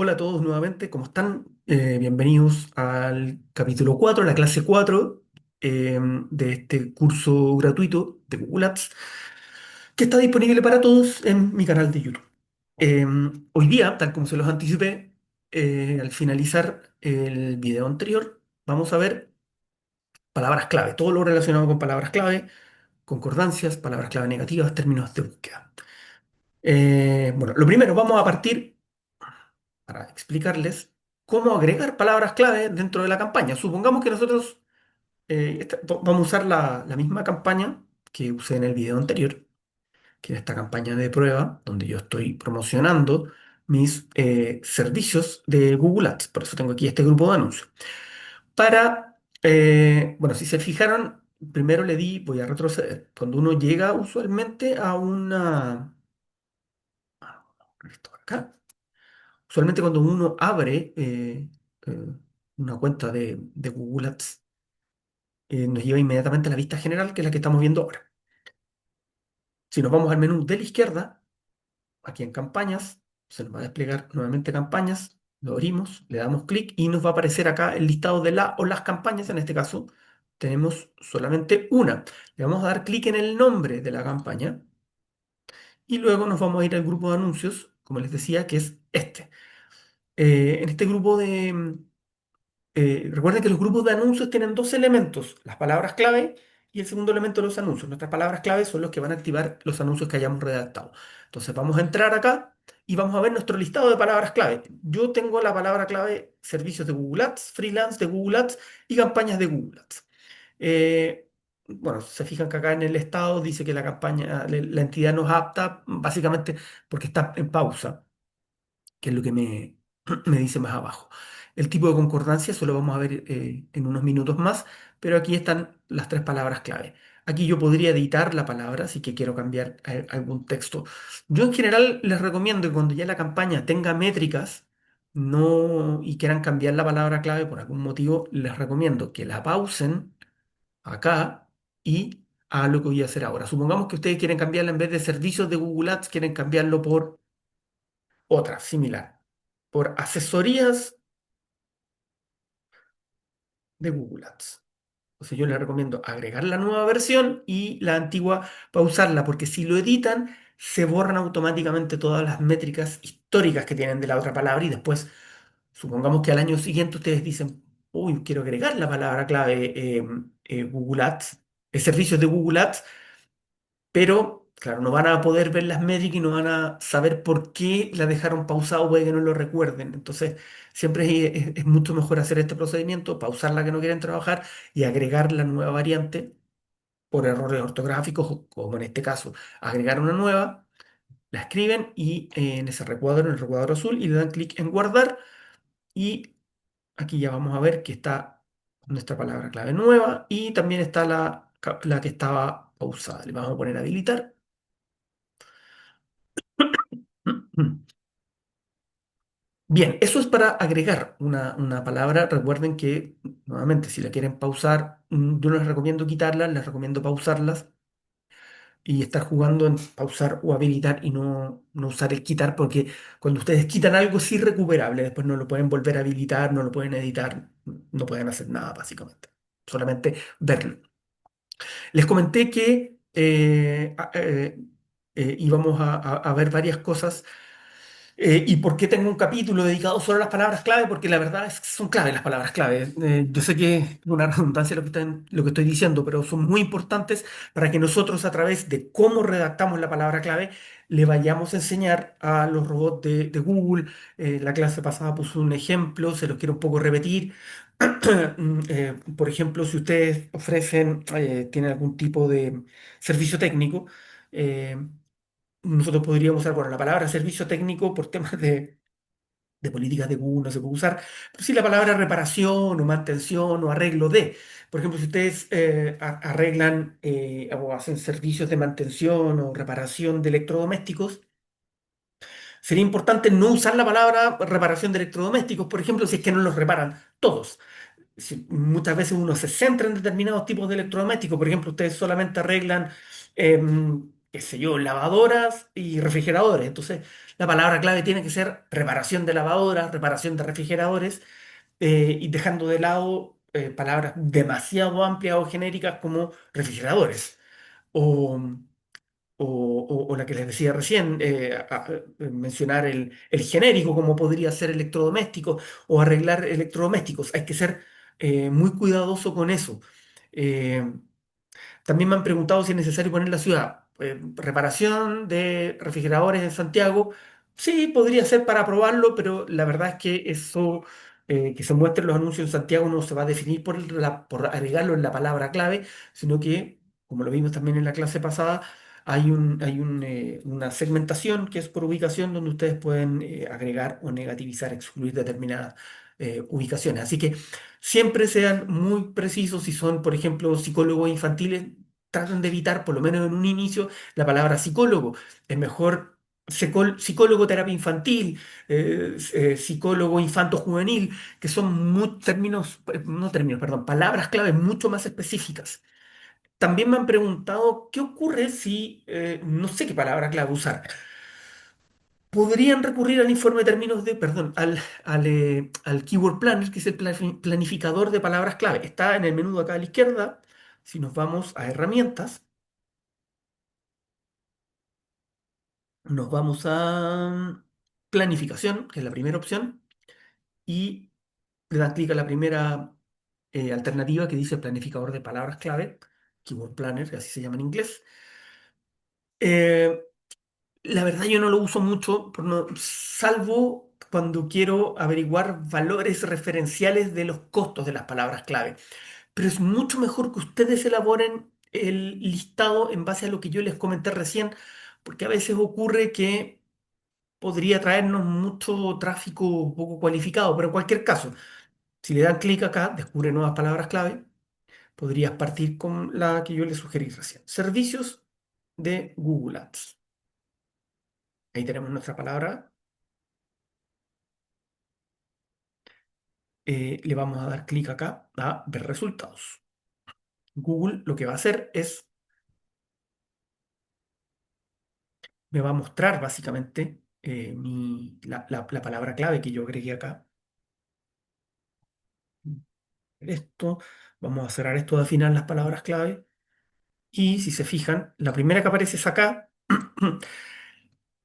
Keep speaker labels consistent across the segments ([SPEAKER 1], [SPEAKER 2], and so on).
[SPEAKER 1] Hola a todos nuevamente, ¿cómo están? Bienvenidos al capítulo 4, la clase 4 de este curso gratuito de Google Ads, que está disponible para todos en mi canal de YouTube. Eh, Hoy día, tal como se los anticipé, al finalizar el video anterior, vamos a ver palabras clave, todo lo relacionado con palabras clave, concordancias, palabras clave negativas, términos de búsqueda. Bueno, lo primero, vamos a partir para explicarles cómo agregar palabras clave dentro de la campaña. Supongamos que nosotros vamos a usar la misma campaña que usé en el video anterior, que es esta campaña de prueba, donde yo estoy promocionando mis servicios de Google Ads. Por eso tengo aquí este grupo de anuncios. Bueno, si se fijaron, primero le di, voy a retroceder. Cuando uno llega usualmente a una... Esto acá. Usualmente cuando uno abre eh, una cuenta de Google Ads, nos lleva inmediatamente a la vista general, que es la que estamos viendo ahora. Si nos vamos al menú de la izquierda, aquí en campañas, se nos va a desplegar nuevamente campañas, lo abrimos, le damos clic y nos va a aparecer acá el listado de la o las campañas. En este caso, tenemos solamente una. Le vamos a dar clic en el nombre de la campaña y luego nos vamos a ir al grupo de anuncios, como les decía, que es este. En este grupo recuerden que los grupos de anuncios tienen dos elementos, las palabras clave y el segundo elemento de los anuncios. Nuestras palabras clave son los que van a activar los anuncios que hayamos redactado. Entonces vamos a entrar acá y vamos a ver nuestro listado de palabras clave. Yo tengo la palabra clave servicios de Google Ads, freelance de Google Ads y campañas de Google Ads. Bueno, se fijan que acá en el estado dice que la campaña, la entidad no es apta, básicamente porque está en pausa, que es lo que me dice más abajo. El tipo de concordancia eso lo vamos a ver en unos minutos más, pero aquí están las tres palabras clave. Aquí yo podría editar la palabra si que quiero cambiar algún texto. Yo en general les recomiendo que cuando ya la campaña tenga métricas no, y quieran cambiar la palabra clave por algún motivo, les recomiendo que la pausen acá y hagan lo que voy a hacer ahora. Supongamos que ustedes quieren cambiarla en vez de servicios de Google Ads, quieren cambiarlo por otra similar, por asesorías de Google Ads. Entonces yo les recomiendo agregar la nueva versión y la antigua pausarla, porque si lo editan, se borran automáticamente todas las métricas históricas que tienen de la otra palabra y después, supongamos que al año siguiente ustedes dicen, uy, quiero agregar la palabra clave Google Ads, servicios de Google Ads, pero, claro, no van a poder ver las métricas y no van a saber por qué la dejaron pausado, puede que no lo recuerden. Entonces, siempre es mucho mejor hacer este procedimiento, pausar la que no quieren trabajar y agregar la nueva variante por errores ortográficos, como en este caso, agregar una nueva, la escriben y en ese recuadro, en el recuadro azul, y le dan clic en guardar. Y aquí ya vamos a ver que está nuestra palabra clave nueva y también está la que estaba pausada. Le vamos a poner habilitar. Bien, eso es para agregar una palabra. Recuerden que, nuevamente, si la quieren pausar, yo les recomiendo quitarlas, les recomiendo pausarlas y estar jugando en pausar o habilitar y no usar el quitar, porque cuando ustedes quitan algo es irrecuperable. Después no lo pueden volver a habilitar, no lo pueden editar, no pueden hacer nada, básicamente. Solamente verlo. Les comenté que íbamos a ver varias cosas. ¿Y por qué tengo un capítulo dedicado solo a las palabras clave? Porque la verdad es que son clave las palabras clave. Yo sé que es una redundancia lo que estoy diciendo, pero son muy importantes para que nosotros a través de cómo redactamos la palabra clave le vayamos a enseñar a los robots de Google. La clase pasada puso un ejemplo, se los quiero un poco repetir. Por ejemplo, si ustedes ofrecen, tienen algún tipo de servicio técnico, eh, nosotros podríamos usar, bueno, la palabra servicio técnico por temas de políticas de Google no se puede usar, pero sí la palabra reparación o mantención o arreglo de. Por ejemplo, si ustedes arreglan o hacen servicios de mantención o reparación de electrodomésticos, sería importante no usar la palabra reparación de electrodomésticos, por ejemplo, si es que no los reparan todos. Muchas veces uno se centra en determinados tipos de electrodomésticos. Por ejemplo, ustedes solamente arreglan qué sé yo, lavadoras y refrigeradores. Entonces, la palabra clave tiene que ser reparación de lavadoras, reparación de refrigeradores, y dejando de lado palabras demasiado amplias o genéricas como refrigeradores. O, o la que les decía recién, mencionar el genérico como podría ser electrodoméstico o arreglar electrodomésticos. Hay que ser muy cuidadoso con eso. Eh, También me han preguntado si es necesario poner la ciudad. Reparación de refrigeradores en Santiago. Sí, podría ser para probarlo, pero la verdad es que eso, que se muestren los anuncios en Santiago no se va a definir por agregarlo en la palabra clave, sino que, como lo vimos también en la clase pasada, una segmentación que es por ubicación donde ustedes pueden agregar o negativizar, excluir determinadas ubicaciones. Así que siempre sean muy precisos si son, por ejemplo, psicólogos infantiles, traten de evitar, por lo menos en un inicio, la palabra psicólogo. Es mejor psicólogo terapia infantil, psicólogo infanto-juvenil, que son términos, no términos, perdón, palabras clave mucho más específicas. También me han preguntado qué ocurre si no sé qué palabra clave usar. Podrían recurrir al informe de términos de, perdón, al Keyword Planner, que es el planificador de palabras clave. Está en el menú de acá a la izquierda. Si nos vamos a herramientas, nos vamos a planificación, que es la primera opción, y le dan clic a la primera alternativa que dice planificador de palabras clave, Keyword Planner, que así se llama en inglés. Eh, La verdad yo no lo uso mucho, salvo cuando quiero averiguar valores referenciales de los costos de las palabras clave. Pero es mucho mejor que ustedes elaboren el listado en base a lo que yo les comenté recién, porque a veces ocurre que podría traernos mucho tráfico poco cualificado, pero en cualquier caso, si le dan clic acá, descubre nuevas palabras clave, podrías partir con la que yo les sugerí recién. Servicios de Google Ads. Ahí tenemos nuestra palabra. Le vamos a dar clic acá a ver resultados. Google lo que va a hacer es, me va a mostrar básicamente la palabra clave que yo agregué acá. Esto, vamos a cerrar esto de afinar las palabras clave. Y si se fijan, la primera que aparece es acá.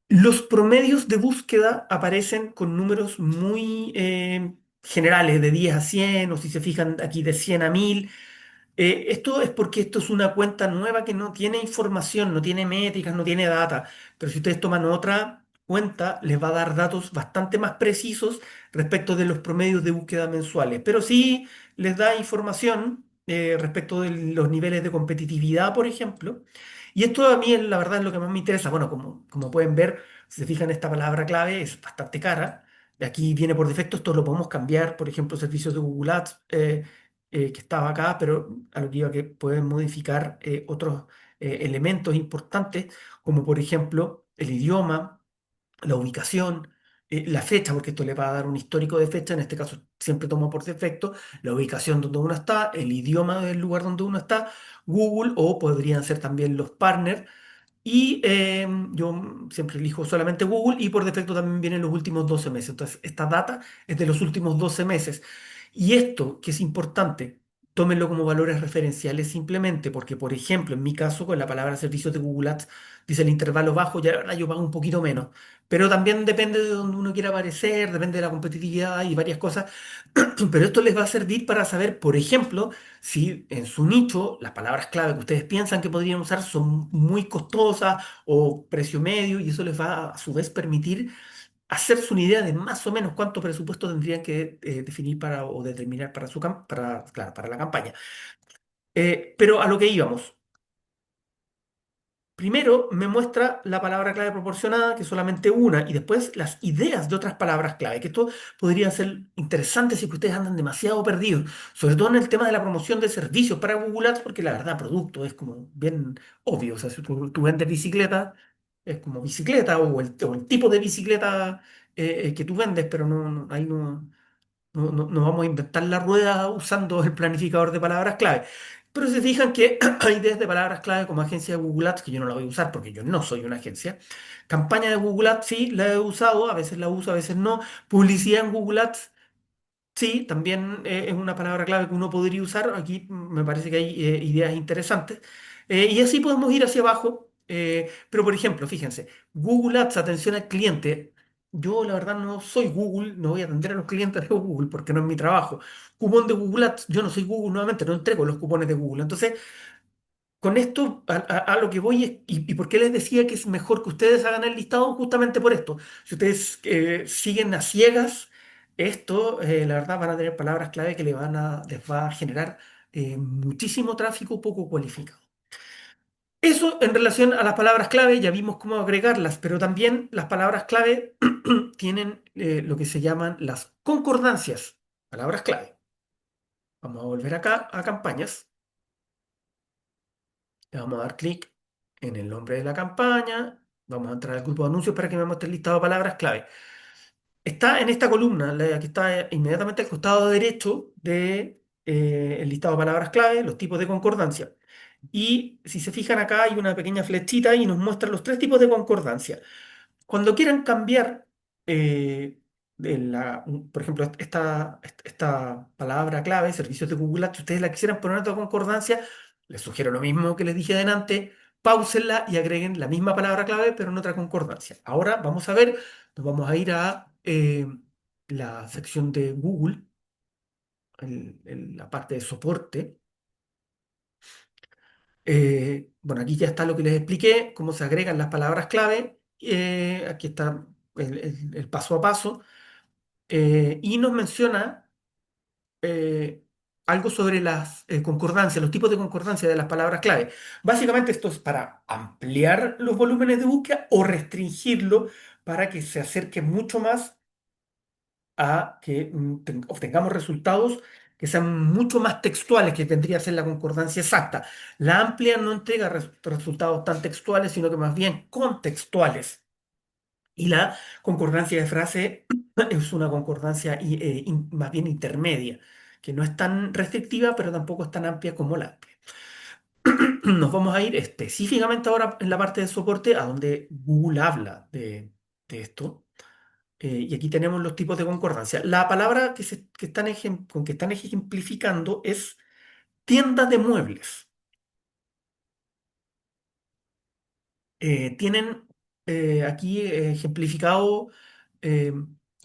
[SPEAKER 1] Los promedios de búsqueda aparecen con números muy generales, de 10 a 100, o si se fijan aquí de 100 a 1000. Esto es porque esto es una cuenta nueva que no tiene información, no tiene métricas, no tiene data. Pero si ustedes toman otra cuenta, les va a dar datos bastante más precisos respecto de los promedios de búsqueda mensuales. Pero sí les da información respecto de los niveles de competitividad, por ejemplo. Y esto a mí, la verdad, es lo que más me interesa. Bueno, como pueden ver, si se fijan, esta palabra clave es bastante cara. De aquí viene por defecto, esto lo podemos cambiar, por ejemplo, servicios de Google Ads. Que estaba acá, pero a lo que iba que pueden modificar otros elementos importantes, como por ejemplo el idioma, la ubicación, la fecha, porque esto le va a dar un histórico de fecha, en este caso siempre tomo por defecto la ubicación donde uno está, el idioma del lugar donde uno está, Google, o podrían ser también los partners y yo siempre elijo solamente Google y por defecto también vienen los últimos 12 meses. Entonces, esta data es de los últimos 12 meses. Y esto, que es importante, tómenlo como valores referenciales simplemente, porque, por ejemplo, en mi caso, con la palabra servicios de Google Ads, dice el intervalo bajo, ya la verdad yo pago un poquito menos. Pero también depende de donde uno quiera aparecer, depende de la competitividad y varias cosas. Pero esto les va a servir para saber, por ejemplo, si en su nicho las palabras clave que ustedes piensan que podrían usar son muy costosas o precio medio, y eso les va a su vez permitir hacerse una idea de más o menos cuánto presupuesto tendrían que definir para o determinar para claro, para la campaña. Pero a lo que íbamos. Primero me muestra la palabra clave proporcionada, que es solamente una, y después las ideas de otras palabras clave, que esto podría ser interesante si es que ustedes andan demasiado perdidos, sobre todo en el tema de la promoción de servicios para Google Ads, porque la verdad, producto es como bien obvio. O sea, si tú vendes bicicleta, es como bicicleta o el tipo de bicicleta que tú vendes, pero ahí no vamos a inventar la rueda usando el planificador de palabras clave. Pero se fijan que hay desde palabras clave como agencia de Google Ads, que yo no la voy a usar porque yo no soy una agencia. Campaña de Google Ads, sí, la he usado, a veces la uso, a veces no. Publicidad en Google Ads, sí, también es una palabra clave que uno podría usar. Aquí me parece que hay ideas interesantes. Y así podemos ir hacia abajo. Pero, por ejemplo, fíjense, Google Ads, atención al cliente. Yo, la verdad, no soy Google, no voy a atender a los clientes de Google porque no es mi trabajo. Cupón de Google Ads, yo no soy Google, nuevamente, no entrego los cupones de Google. Entonces, con esto a lo que voy es, y por qué les decía que es mejor que ustedes hagan el listado justamente por esto. Si ustedes siguen a ciegas esto, la verdad van a tener palabras clave que les va a generar muchísimo tráfico poco cualificado. Eso en relación a las palabras clave, ya vimos cómo agregarlas, pero también las palabras clave tienen lo que se llaman las concordancias, palabras clave. Vamos a volver acá a campañas. Le vamos a dar clic en el nombre de la campaña. Vamos a entrar al grupo de anuncios para que me muestre el listado de palabras clave. Está en esta columna, la que está inmediatamente al costado derecho de, el listado de palabras clave, los tipos de concordancia. Y si se fijan acá hay una pequeña flechita y nos muestra los tres tipos de concordancia. Cuando quieran cambiar, por ejemplo, esta palabra clave, servicios de Google Ads, si ustedes la quisieran poner en otra concordancia, les sugiero lo mismo que les dije adelante, páusenla y agreguen la misma palabra clave, pero en otra concordancia. Ahora vamos a ver, nos vamos a ir a la sección de Google, en la parte de soporte. Bueno, aquí ya está lo que les expliqué, cómo se agregan las palabras clave. Aquí está el paso a paso. Y nos menciona eh, algo sobre las concordancias, los tipos de concordancia de las palabras clave. Básicamente esto es para ampliar los volúmenes de búsqueda o restringirlo para que se acerque mucho más a que obtengamos resultados que sean mucho más textuales, que tendría que ser la concordancia exacta. La amplia no entrega resultados tan textuales, sino que más bien contextuales. Y la concordancia de frase es una concordancia más bien intermedia, que no es tan restrictiva, pero tampoco es tan amplia como la amplia. Nos vamos a ir específicamente ahora en la parte de soporte, a donde Google habla de esto. Y aquí tenemos los tipos de concordancia. La palabra con que están ejemplificando es tienda de muebles. Tienen aquí ejemplificado eh,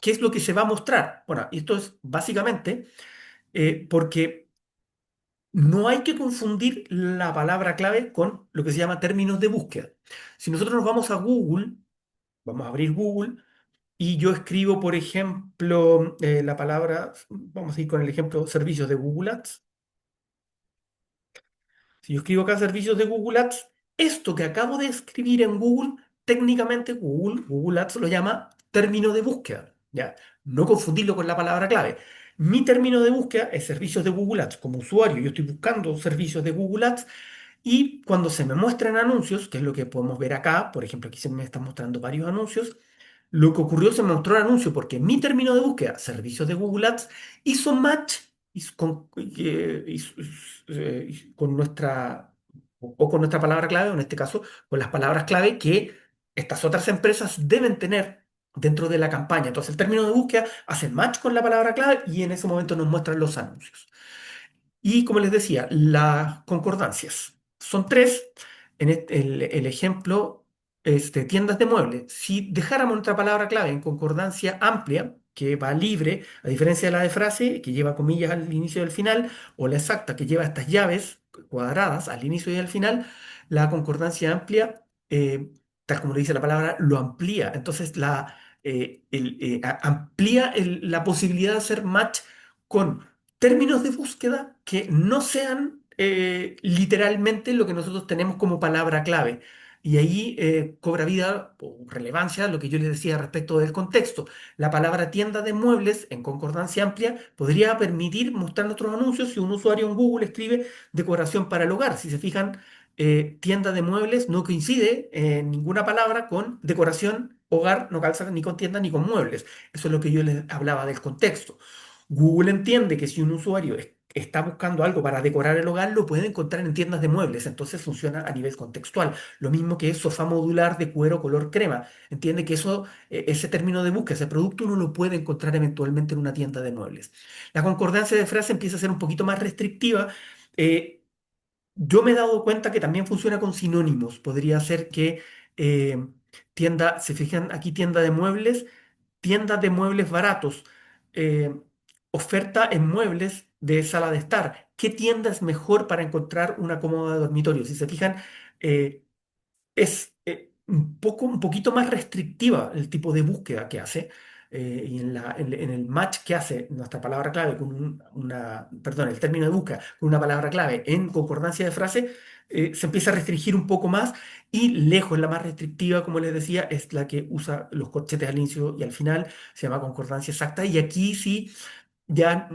[SPEAKER 1] qué es lo que se va a mostrar. Bueno, y esto es básicamente porque no hay que confundir la palabra clave con lo que se llama términos de búsqueda. Si nosotros nos vamos a Google, vamos a abrir Google y yo escribo, por ejemplo, la palabra, vamos a ir con el ejemplo servicios de Google Ads. Si yo escribo acá servicios de Google Ads, esto que acabo de escribir en Google, técnicamente Google Ads lo llama término de búsqueda. ¿Ya? No confundirlo con la palabra clave. Mi término de búsqueda es servicios de Google Ads. Como usuario, yo estoy buscando servicios de Google Ads y cuando se me muestran anuncios, que es lo que podemos ver acá, por ejemplo, aquí se me están mostrando varios anuncios, lo que ocurrió se me mostró el anuncio porque mi término de búsqueda, servicios de Google Ads, hizo match con nuestra, o con nuestra palabra clave, o en este caso, con las palabras clave que estas otras empresas deben tener dentro de la campaña. Entonces, el término de búsqueda hace match con la palabra clave y en ese momento nos muestran los anuncios. Y como les decía, las concordancias. Son tres. El ejemplo es de tiendas de muebles. Si dejáramos nuestra palabra clave en concordancia amplia, que va libre, a diferencia de la de frase, que lleva comillas al inicio y al final, o la exacta, que lleva estas llaves cuadradas al inicio y al final, la concordancia amplia, tal como le dice la palabra, lo amplía. Entonces, amplía la posibilidad de hacer match con términos de búsqueda que no sean literalmente lo que nosotros tenemos como palabra clave. Y ahí cobra vida o relevancia lo que yo les decía respecto del contexto. La palabra tienda de muebles en concordancia amplia podría permitir mostrar nuestros anuncios si un usuario en Google escribe decoración para el hogar. Si se fijan, tienda de muebles no coincide en ninguna palabra con decoración, hogar, no calza ni con tienda ni con muebles. Eso es lo que yo les hablaba del contexto. Google entiende que si un usuario está buscando algo para decorar el hogar, lo puede encontrar en tiendas de muebles, entonces funciona a nivel contextual. Lo mismo que es sofá modular de cuero color crema. Entiende que eso, ese término de búsqueda, ese producto uno lo puede encontrar eventualmente en una tienda de muebles. La concordancia de frase empieza a ser un poquito más restrictiva. eh, yo me he dado cuenta que también funciona con sinónimos. Podría ser que eh, tienda, se fijan aquí, tienda de muebles, tiendas de muebles baratos, eh, oferta en muebles de sala de estar. ¿Qué tienda es mejor para encontrar una cómoda de dormitorio? Si se fijan, eh, es un poquito más restrictiva el tipo de búsqueda que hace y en el match que hace nuestra palabra clave con perdón, el término de búsqueda con una palabra clave en concordancia de frase, se empieza a restringir un poco más y lejos la más restrictiva, como les decía, es la que usa los corchetes al inicio y al final, se llama concordancia exacta y aquí sí ya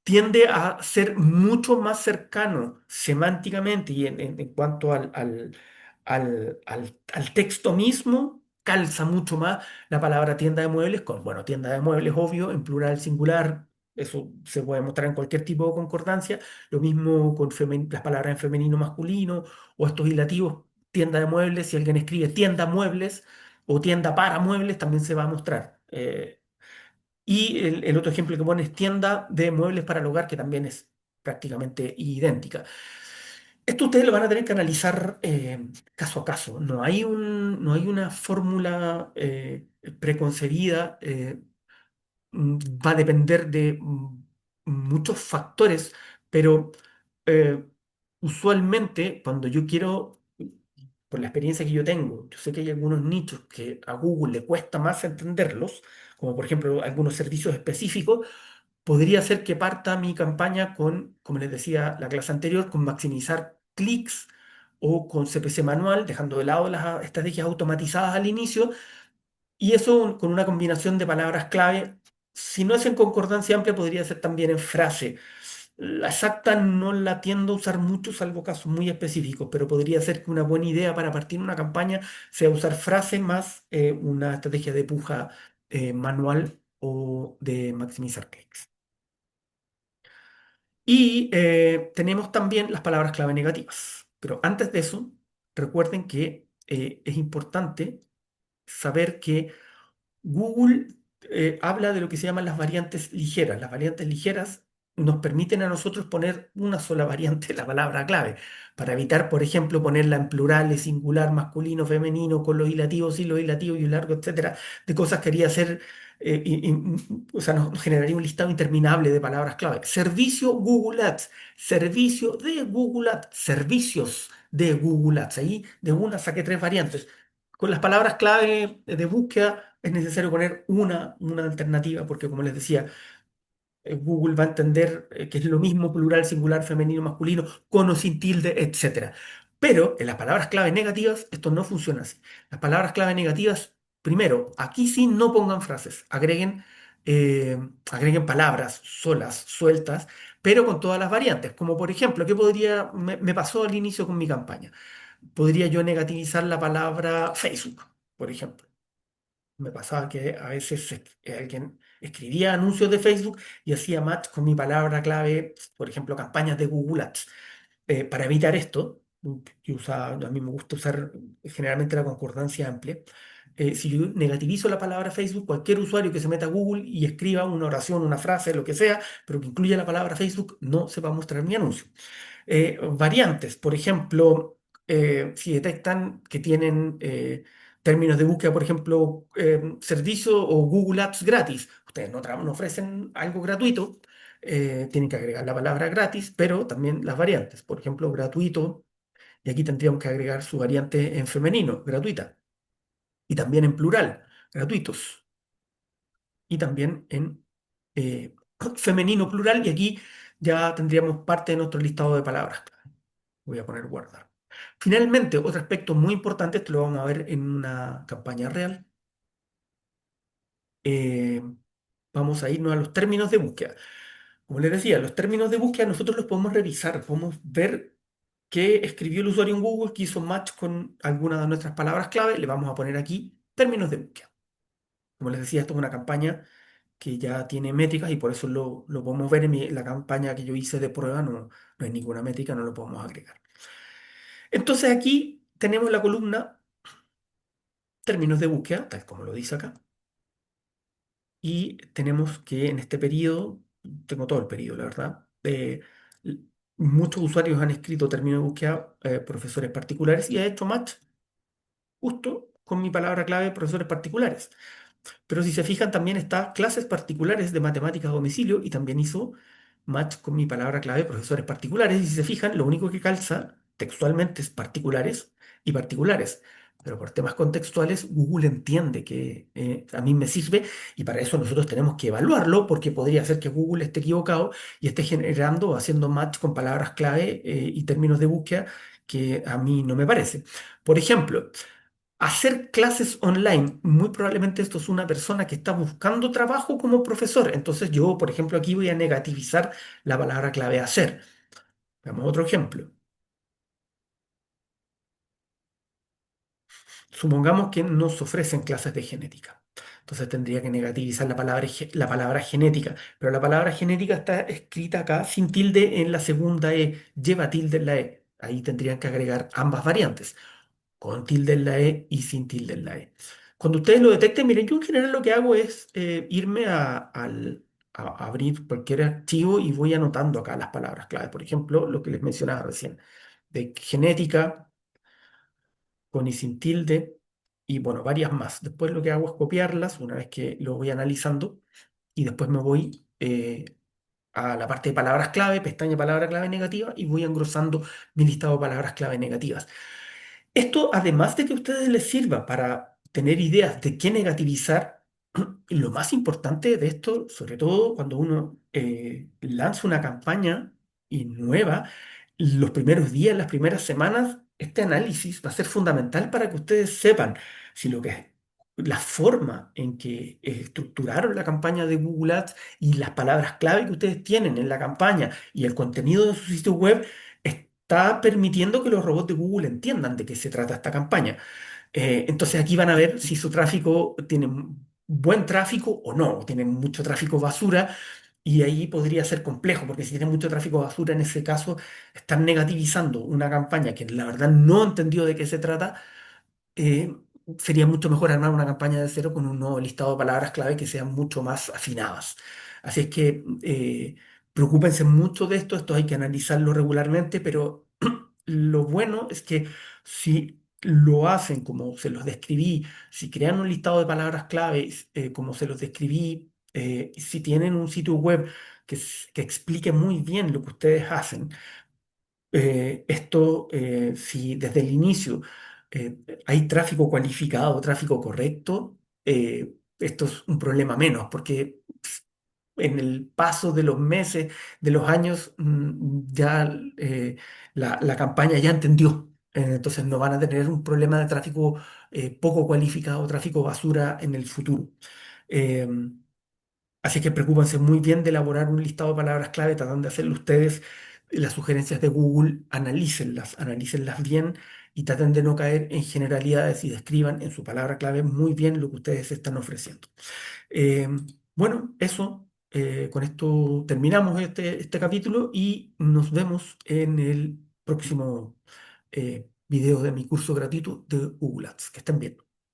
[SPEAKER 1] tiende a ser mucho más cercano semánticamente y en cuanto al texto mismo, calza mucho más la palabra tienda de muebles con, bueno, tienda de muebles, obvio, en plural singular, eso se puede mostrar en cualquier tipo de concordancia, lo mismo con las palabras en femenino masculino o estos hilativos, tienda de muebles, si alguien escribe tienda muebles o tienda para muebles, también se va a mostrar. Y el otro ejemplo que pone es tienda de muebles para el hogar, que también es prácticamente idéntica. Esto ustedes lo van a tener que analizar caso a caso. No hay una fórmula preconcebida. Va a depender de muchos factores, pero eh, usualmente cuando yo quiero, por la experiencia que yo tengo, yo sé que hay algunos nichos que a Google le cuesta más entenderlos, como por ejemplo algunos servicios específicos. Podría ser que parta mi campaña con, como les decía la clase anterior, con maximizar clics o con CPC manual, dejando de lado las estrategias automatizadas al inicio, y eso con una combinación de palabras clave. Si no es en concordancia amplia, podría ser también en frase. La exacta no la tiendo a usar mucho, salvo casos muy específicos, pero podría ser que una buena idea para partir una campaña sea usar frase más una estrategia de puja manual o de maximizar clics. Y tenemos también las palabras clave negativas. Pero antes de eso, recuerden que es importante saber que Google habla de lo que se llaman las variantes ligeras. Las variantes ligeras nos permiten a nosotros poner una sola variante de la palabra clave, para evitar, por ejemplo, ponerla en plurales, singular, masculino, femenino, con los hilativos, y los hilativos y un largo, etcétera, de cosas que haría hacer, o sea, nos generaría un listado interminable de palabras clave. Servicio Google Ads, servicio de Google Ads, servicios de Google Ads. Ahí de una saqué tres variantes. Con las palabras clave de búsqueda es necesario poner una alternativa, porque como les decía, Google va a entender que es lo mismo plural, singular, femenino, masculino, con o sin tilde, etcétera. Pero en las palabras clave negativas esto no funciona así. Las palabras clave negativas, primero, aquí sí no pongan frases, agreguen palabras solas, sueltas, pero con todas las variantes. Como por ejemplo, ¿qué podría, me pasó al inicio con mi campaña? Podría yo negativizar la palabra Facebook, por ejemplo. Me pasaba que a veces alguien escribía anuncios de Facebook y hacía match con mi palabra clave, por ejemplo, campañas de Google Ads. Para evitar esto, a mí me gusta usar generalmente la concordancia amplia. Si yo negativizo la palabra Facebook, cualquier usuario que se meta a Google y escriba una oración, una frase, lo que sea, pero que incluya la palabra Facebook, no se va a mostrar mi anuncio. Variantes, por ejemplo, si detectan que tienen términos de búsqueda, por ejemplo, servicio o Google Apps gratis, ustedes no ofrecen algo gratuito, tienen que agregar la palabra gratis, pero también las variantes, por ejemplo, gratuito, y aquí tendríamos que agregar su variante en femenino, gratuita, y también en plural, gratuitos, y también en eh, femenino plural, y aquí ya tendríamos parte de nuestro listado de palabras. Voy a poner guardar. Finalmente, otro aspecto muy importante, esto lo vamos a ver en una campaña real. eh, Vamos a irnos a los términos de búsqueda. Como les decía, los términos de búsqueda nosotros los podemos revisar, podemos ver qué escribió el usuario en Google, que hizo match con alguna de nuestras palabras clave. Le vamos a poner aquí términos de búsqueda. Como les decía, esto es una campaña que ya tiene métricas y por eso lo podemos ver en la campaña que yo hice de prueba, no hay ninguna métrica, no lo podemos agregar. Entonces aquí tenemos la columna términos de búsqueda, tal como lo dice acá, y tenemos que en este periodo, tengo todo el periodo, la verdad, l- muchos usuarios han escrito términos de búsqueda profesores particulares y ha hecho match justo con mi palabra clave profesores particulares. Pero si se fijan, también está clases particulares de matemáticas a domicilio y también hizo match con mi palabra clave profesores particulares. Y si se fijan, lo único que calza textualmente es particulares y particulares. Pero por temas contextuales, Google entiende que a mí me sirve y para eso nosotros tenemos que evaluarlo porque podría ser que Google esté equivocado y esté generando o haciendo match con palabras clave y términos de búsqueda que a mí no me parece. Por ejemplo, hacer clases online, muy probablemente esto es una persona que está buscando trabajo como profesor. Entonces yo, por ejemplo, aquí voy a negativizar la palabra clave hacer. Veamos otro ejemplo. Supongamos que nos ofrecen clases de genética. Entonces tendría que negativizar la palabra genética. Pero la palabra genética está escrita acá sin tilde en la segunda E, lleva tilde en la E. Ahí tendrían que agregar ambas variantes, con tilde en la E y sin tilde en la E. Cuando ustedes lo detecten, miren, yo en general lo que hago es irme a abrir cualquier archivo y voy anotando acá las palabras clave. Por ejemplo, lo que les mencionaba recién, de genética, con y sin tilde, y bueno, varias más. Después lo que hago es copiarlas una vez que lo voy analizando y después me voy a la parte de palabras clave, pestaña palabra clave negativa, y voy engrosando mi listado de palabras clave negativas. Esto, además de que a ustedes les sirva para tener ideas de qué negativizar, lo más importante de esto, sobre todo cuando uno lanza una campaña y nueva, los primeros días, las primeras semanas, este análisis va a ser fundamental para que ustedes sepan si lo que la forma en que estructuraron la campaña de Google Ads y las palabras clave que ustedes tienen en la campaña y el contenido de su sitio web está permitiendo que los robots de Google entiendan de qué se trata esta campaña. Entonces aquí van a ver si su tráfico tiene buen tráfico o no, o tiene mucho tráfico basura, y ahí podría ser complejo, porque si tiene mucho tráfico basura, en ese caso, están negativizando una campaña que la verdad no entendió de qué se trata. eh, Sería mucho mejor armar una campaña de cero con un nuevo listado de palabras clave que sean mucho más afinadas. Así es que preocúpense mucho de esto hay que analizarlo regularmente, pero lo bueno es que si lo hacen como se los describí, si crean un listado de palabras claves como se los describí, si tienen un sitio web que explique muy bien lo que ustedes hacen, si desde el inicio hay tráfico cualificado, tráfico correcto, esto es un problema menos, porque en el paso de los meses, de los años, ya la campaña ya entendió. Entonces no van a tener un problema de tráfico poco cualificado, tráfico basura en el futuro. Em, Así que preocúpense muy bien de elaborar un listado de palabras clave, tratan de hacerlo ustedes. Las sugerencias de Google, analícenlas bien y traten de no caer en generalidades y describan en su palabra clave muy bien lo que ustedes están ofreciendo. Eh, bueno, eso, con esto terminamos este capítulo y nos vemos en el próximo video de mi curso gratuito de Google Ads. Que estén bien.